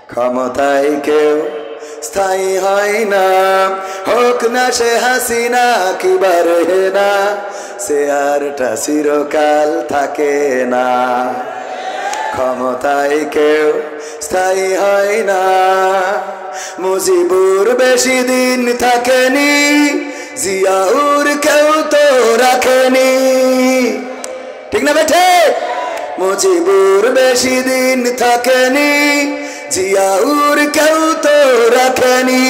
ক্ষমতায় কেউ স্থায়ী হয় না, হোক না সে হাসিনা কিবা রেহেনা, সে আরটা চিরকাল থাকে না। ক্ষমতায় কেউ স্থায়ী হয় না, মুজিবুর বেশি দিন থাকেনি, জিয়াউর কেউ তো রাখেনি, ঠিক না বেঠে? মুজিবুর বেশি দিন থাকেনি, জিয়াউর কেউ তো রাখেনি,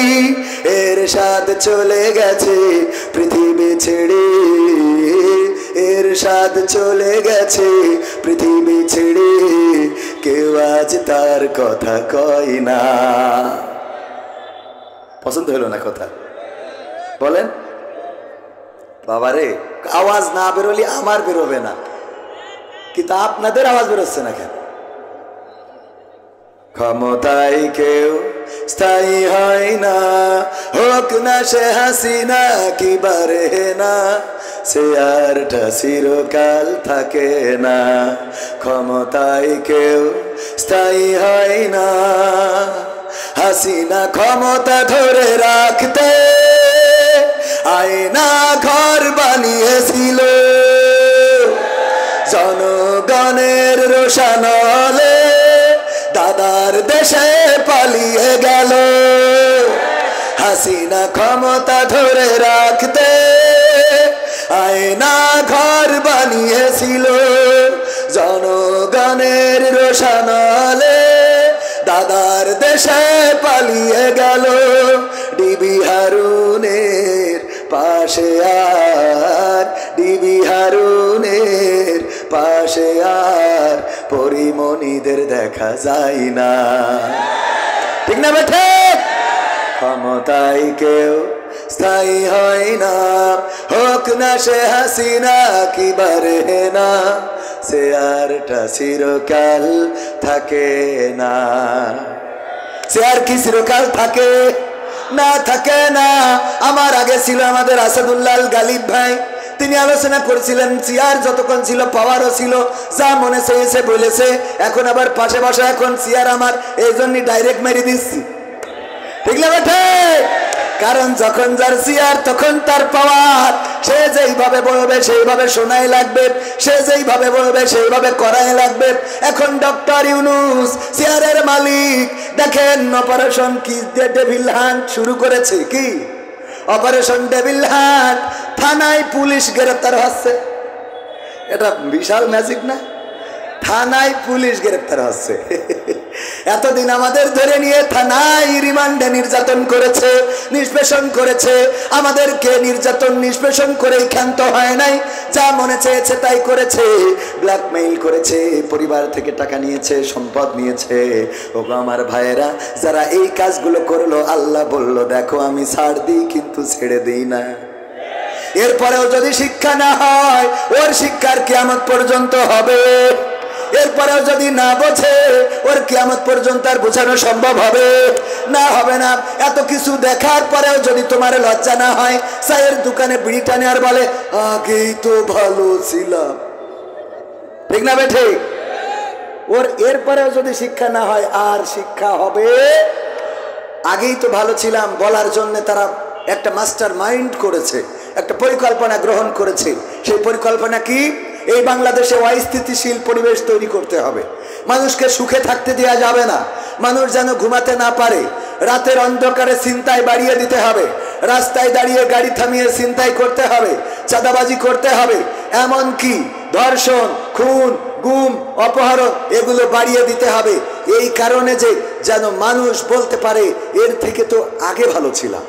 এরশাদ চলে গেছে পৃথিবী ছেড়ে, এরশাদ চলে গেছে পৃথিবী ছেড়ে, কেউ আজ তার কথা কয় না। পছন্দ হলো না কথা? বলেন বাবারে, আওয়াজ না বেরোলে আমার বেরোবে না, কিন্তু আপনাদের আওয়াজ বেরোচ্ছে না কেন? ক্ষমতায় কেউ স্থায়ী হয় না, হোক না সে হাসিনা কিবা রেহেনা, সে আরটা চিরকাল থাকে না। ক্ষমতায় কেউ স্থায়ী হয় না, হাসিনা ক্ষমতা ধরে রাখতে আয়না ঘর বানিয়েছিল, জনগণের রোশানলে দাদার দেশে পালিয়ে গেল। হাসিনা ক্ষমতা ধরে রাখতে আয়না ঘর বানিয়েছিল, জনগণের রোশানলে দাদার দেশে পালিয়ে গেল। ডিবি হারুনের পাশে আর, ডিবি হারুনের পাশে আর পরিমণিদের দেখা যায় না, ঠিক না বেঠে? ক্ষমতায় কেউ স্থায়ী হয় না, হোক না সে হাসিনা কিবা রেহেনা, সে আরটা চিরকাল থাকে না। সে আর কি চিরকাল থাকে না? থাকে না। আমার আগে ছিল আমাদের আসাদুল্লাহ গালিব ভাই, তিনি আলোচনা করেছিলেন চেয়ার যতক্ষণ ছিল পাওয়ারও ছিল, যা মনে চেয়েছে বলেছে। এখন আবার পাশে বসে এখন চেয়ার আমার, এই জন্যই ডাইরেক্ট মেরে দিচ্ছি, ঠিক না বেঠে? কারণ যখন যার চেয়ার তখন তার পাওয়ার, সে যেইভাবে বলবে সেইভাবে শোনাই লাগবে, সে যেইভাবে বলবে সেইভাবে করাই লাগবে। এখন ডক্টর ইউনূস চেয়ারের মালিক, দেখেন অপারেশন কি ডেভিল হান্ট শুরু করেছে। কি অপারেশন ডেভিল হান্ট? থানায় পুলিশ গ্রেফতার হচ্ছে, এটা বিশাল ম্যাজিক না? থানায় পুলিশ গ্রেফতার হচ্ছে। এতদিন আমাদের ধরে নিয়ে থানায় রিমান্ডে নির্যাতন করেছে, নিষ্পেষণ করেছে, আমাদেরকে নির্যাতন নিষ্পেষণ করেই ক্ষান্ত হয় নাই, যা মনে চেয়েছে তাই করেছে, ব্ল্যাকমেইল করেছে, পরিবার থেকে টাকা নিয়েছে, সম্পদ নিয়েছে। ওগো আমার ভাইয়েরা, যারা এই কাজগুলো করলো, আল্লাহ বলল দেখো আমি ছাড় দিই কিন্তু ছেড়ে দিই না। এরপরেও যদি শিক্ষা না হয়, ওর শিক্ষার কিয়ামত পর্যন্ত হবে। এরপরেও যদি না বোঝে, ওর কিয়ামত পর্যন্ত আর বোঝানো সম্ভব হবে না? হবে না। এত কিছু দেখার পরেও যদি তোমার লজ্জা না হয়, চায়ের দোকানে বিড়ি টানে আর বলে আগেই তো ভালো ছিলাম, ঠিক না বেঠে? ওর এরপরেও যদি শিক্ষা না হয়, আর শিক্ষা হবে? আগেই তো ভালো ছিলাম বলার জন্য তারা একটা মাস্টার মাইন্ড করেছে, একটা পরিকল্পনা গ্রহণ করেছে। সেই পরিকল্পনা কি? এই বাংলাদেশে অস্থিতিশীল পরিবেশ তৈরি করতে হবে, মানুষকে সুখে থাকতে দেওয়া যাবে না, মানুষ যেন ঘুমাতে না পারে, রাতের অন্ধকারে ছিনতাই বাড়িয়ে দিতে হবে, রাস্তায় দাঁড়িয়ে গাড়ি থামিয়ে ছিনতাই করতে হবে, চাঁদাবাজি করতে হবে, এমনকি ধর্ষণ, খুন, গুম, অপহরণ এগুলো বাড়িয়ে দিতে হবে। এই কারণে যে যেন মানুষ বলতে পারে এর থেকে তো আগে ভালো ছিলাম।